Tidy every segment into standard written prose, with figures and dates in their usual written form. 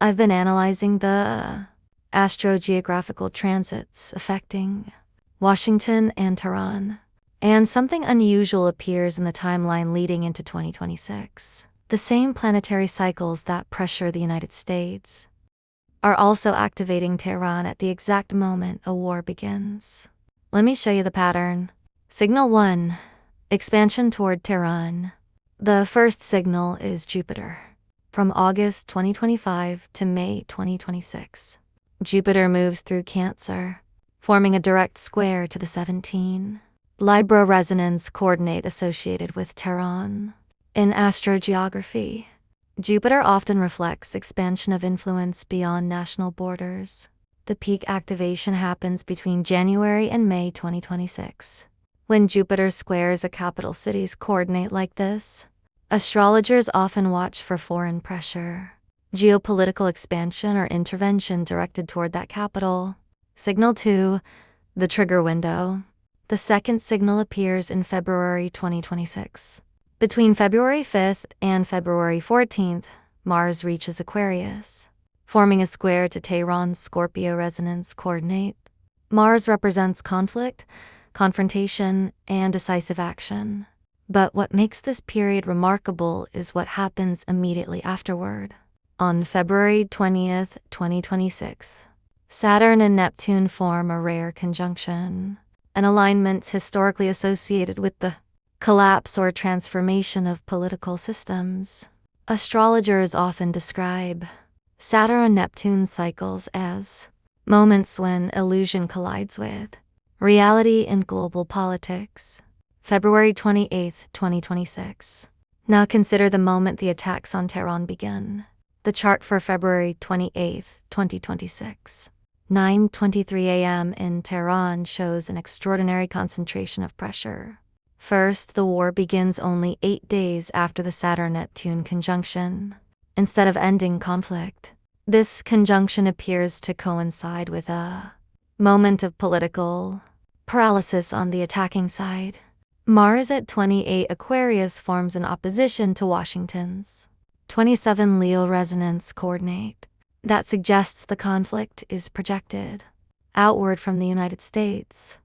I've been analyzing the astrogeographical transits affecting Washington and Tehran, and something unusual appears in the timeline leading into 2026. The same planetary cycles that pressure the United States are also activating Tehran at the exact moment a war begins. Let me show you the pattern. Signal 1. Expansion toward Tehran. The first signal is Jupiter. From August 2025 to May 2026, Jupiter moves through Cancer, forming a direct square to the 17 Libra resonance coordinate associated with Tehran. In astrogeography, Jupiter often reflects expansion of influence beyond national borders. The peak activation happens between January and May 2026. When Jupiter squares a capital city's coordinate like this, astrologers often watch for foreign pressure, geopolitical expansion, or intervention directed toward that capital. Signal 2, the trigger window. The second signal appears in February 2026. Between February 5th and February 14th, Mars reaches Aquarius, forming a square to Tehran's Scorpio resonance coordinate. Mars represents conflict, confrontation, and decisive action. But what makes this period remarkable is what happens immediately afterward. On February 20th, 2026, Saturn and Neptune form a rare conjunction, an alignment historically associated with the collapse or transformation of political systems. Astrologers often describe Saturn-Neptune cycles as moments when illusion collides with reality in global politics. February 28, 2026. Now consider the moment the attacks on Tehran begin. The chart for February 28, 2026. 9:23 a.m. in Tehran shows an extraordinary concentration of pressure. First, the war begins only 8 days after the Saturn-Neptune conjunction. Instead of ending conflict, this conjunction appears to coincide with a moment of political paralysis on the attacking side. Mars at 28 Aquarius forms an opposition to Washington's 27 Leo resonance coordinate that suggests the conflict is projected outward from the United States,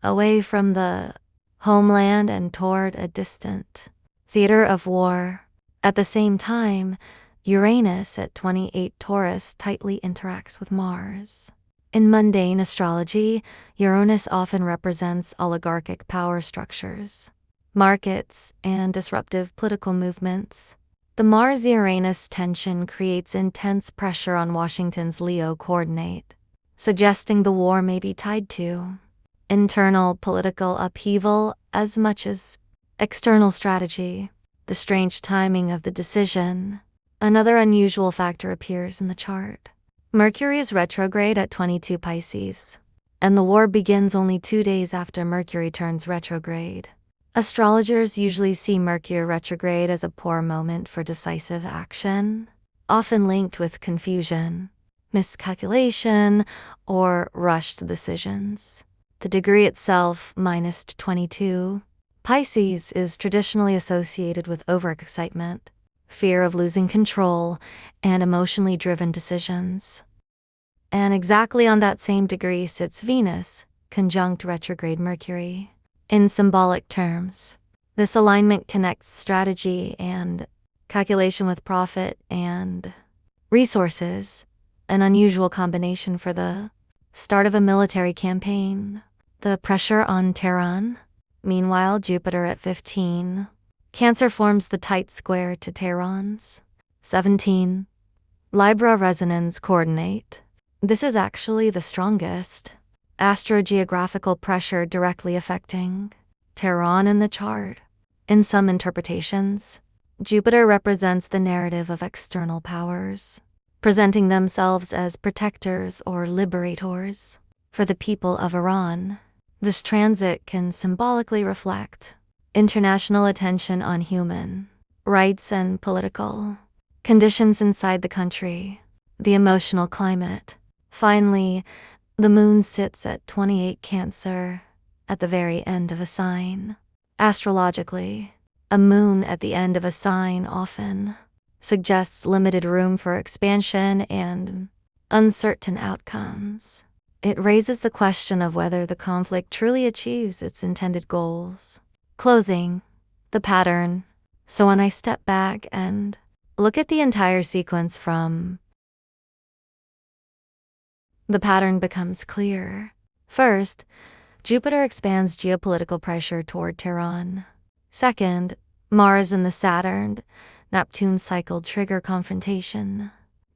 away from the homeland and toward a distant theater of war. At the same time, Uranus at 28 Taurus tightly interacts with Mars. In mundane astrology, Uranus often represents oligarchic power structures, markets, and disruptive political movements. The Mars-Uranus tension creates intense pressure on Washington's Leo coordinate, suggesting the war may be tied to internal political upheaval as much as external strategy. The strange timing of the decision. Another unusual factor appears in the chart. Mercury is retrograde at 22 Pisces, and the war begins only 2 days after Mercury turns retrograde. Astrologers usually see Mercury retrograde as a poor moment for decisive action, often linked with confusion, miscalculation, or rushed decisions. The degree itself, -22 Pisces, is traditionally associated with overexcitement, fear of losing control, and emotionally driven decisions. And exactly on that same degree sits Venus, conjunct retrograde Mercury. In symbolic terms, this alignment connects strategy and calculation with profit and resources, an unusual combination for the start of a military campaign. The pressure on Tehran. Meanwhile, Jupiter at 15 Cancer forms the tight square to Tehran's 17 Libra resonance coordinate. This is actually the strongest astrogeographical pressure directly affecting Tehran in the chart. In some interpretations, Jupiter represents the narrative of external powers, presenting themselves as protectors or liberators for the people of Iran. This transit can symbolically reflect international attention on human rights and political conditions inside the country, the emotional climate. Finally, the moon sits at 28 Cancer, at the very end of a sign. Astrologically, a moon at the end of a sign often suggests limited room for expansion and uncertain outcomes. It raises the question of whether the conflict truly achieves its intended goals. Closing, the pattern. So when I step back and look at the entire sequence the pattern becomes clear. First, Jupiter expands geopolitical pressure toward Tehran. Second, Mars and the Saturn-Neptune cycle trigger confrontation.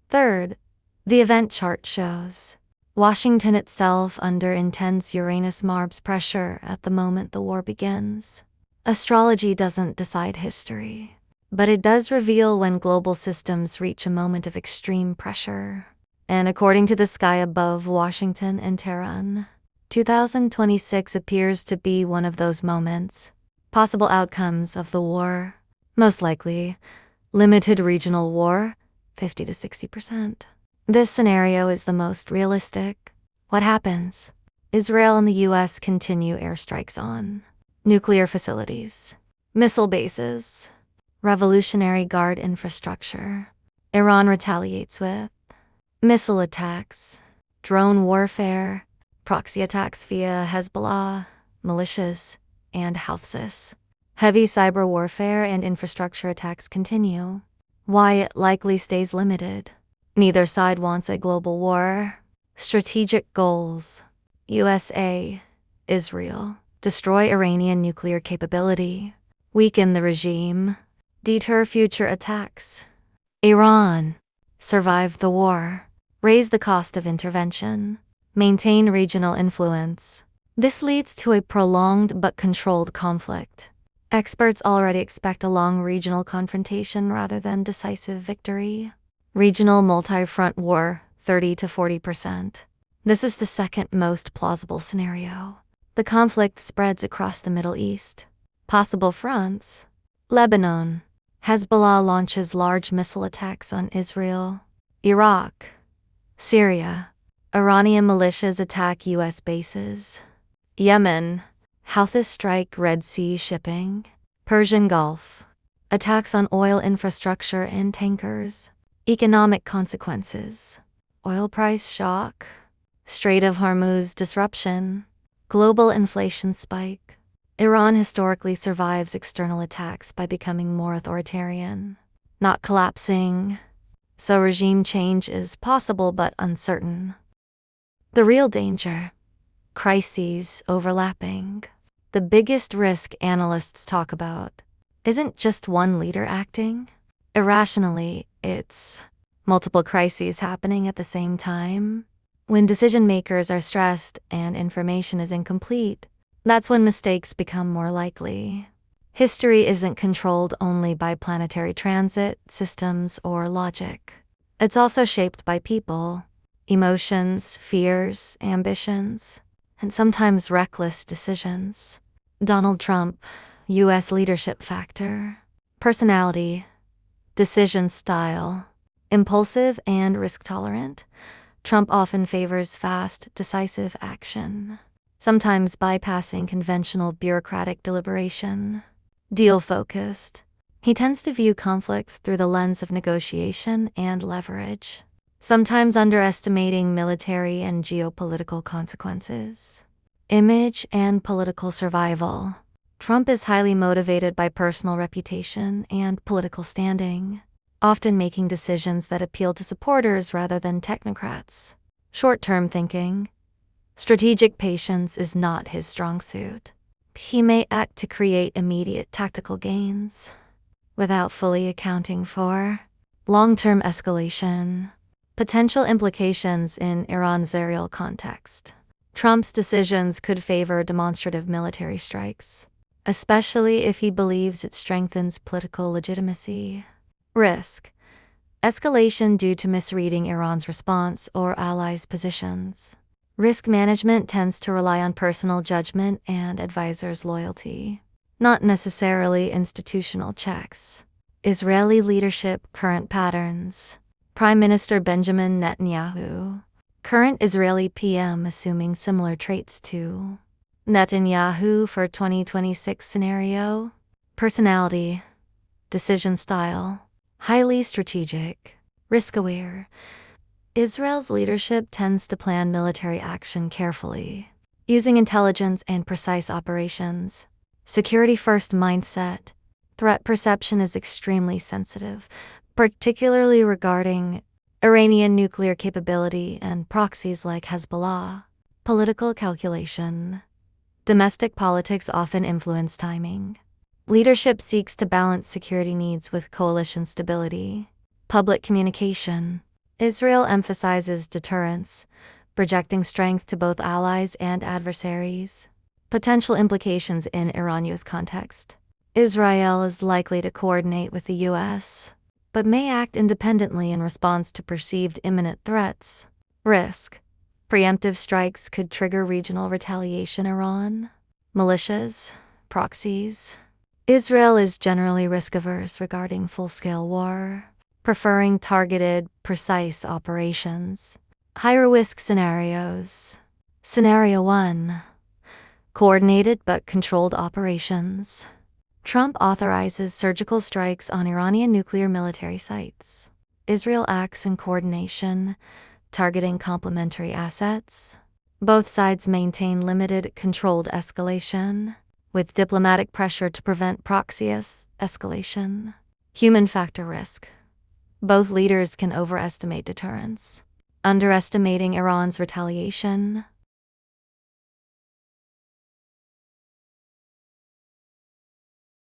Third, the event chart shows Washington itself under intense Uranus-Mars pressure at the moment the war begins. Astrology doesn't decide history, but it does reveal when global systems reach a moment of extreme pressure. And according to the sky above Washington and Tehran, 2026 appears to be one of those moments. Possible outcomes of the war: most likely, limited regional war, 50 to 60%. This scenario is the most realistic. What happens? Israel and the US continue airstrikes on nuclear facilities, missile bases, Revolutionary Guard infrastructure. Iran retaliates with missile attacks, drone warfare, proxy attacks via Hezbollah, militias, and Houthis. Heavy cyber warfare and infrastructure attacks continue. Why it likely stays limited? Neither side wants a global war. Strategic goals: USA, Israel. Destroy Iranian nuclear capability. Weaken the regime. Deter future attacks. Iran. Survive the war. Raise the cost of intervention. Maintain regional influence. This leads to a prolonged but controlled conflict. Experts already expect a long regional confrontation rather than decisive victory. Regional multi-front war, 30 to 40%. This is the second most plausible scenario. The conflict spreads across the Middle East. Possible fronts: Lebanon. Hezbollah launches large missile attacks on Israel. Iraq. Syria. Iranian militias attack US bases. Yemen. Houthis strike Red Sea shipping. Persian Gulf. Attacks on oil infrastructure and tankers. Economic consequences: oil price shock. Strait of Hormuz disruption. Global inflation spike. Iran historically survives external attacks by becoming more authoritarian, not collapsing. So regime change is possible but uncertain. The real danger: crises overlapping. The biggest risk analysts talk about isn't just one leader acting irrationally, it's multiple crises happening at the same time. When decision makers are stressed and information is incomplete, that's when mistakes become more likely. History isn't controlled only by planetary transit, systems, or logic. It's also shaped by people, emotions, fears, ambitions, and sometimes reckless decisions. Donald Trump, US leadership factor. Personality, decision style, impulsive and risk-tolerant. Trump often favors fast, decisive action, sometimes bypassing conventional bureaucratic deliberation. Deal-focused. He tends to view conflicts through the lens of negotiation and leverage, sometimes underestimating military and geopolitical consequences. Image and political survival. Trump is highly motivated by personal reputation and political standing, often making decisions that appeal to supporters rather than technocrats. Short-term thinking. Strategic patience is not his strong suit. He may act to create immediate tactical gains, without fully accounting for long-term escalation, potential implications in Iran's aerial context. Trump's decisions could favor demonstrative military strikes, especially if he believes it strengthens political legitimacy. Risk: escalation due to misreading Iran's response or allies' positions. Risk management tends to rely on personal judgment and advisors' loyalty, not necessarily institutional checks. Israeli leadership current patterns. Prime Minister Benjamin Netanyahu. Current Israeli PM assuming similar traits to Netanyahu for 2026 scenario. Personality, decision style, Highly strategic, risk-aware. Israel's leadership tends to plan military action carefully, using intelligence and precise operations. Security-first mindset. Threat perception is extremely sensitive, particularly regarding Iranian nuclear capability and proxies like Hezbollah. Political calculation. Domestic politics often influence timing. Leadership seeks to balance security needs with coalition stability. Public communication. Israel emphasizes deterrence, projecting strength to both allies and adversaries. Potential implications in Iran-US context. Israel is likely to coordinate with the U.S., but may act independently in response to perceived imminent threats. Risk. Preemptive strikes could trigger regional retaliation. Iran. Militias, proxies. Israel is generally risk-averse regarding full-scale war, preferring targeted, precise operations. Higher-risk scenarios. Scenario 1. Coordinated but controlled operations. Trump authorizes surgical strikes on Iranian nuclear military sites. Israel acts in coordination, targeting complementary assets. Both sides maintain limited, controlled escalation, with diplomatic pressure to prevent proxy escalation. Human factor risk. Both leaders can overestimate deterrence, underestimating Iran's retaliation.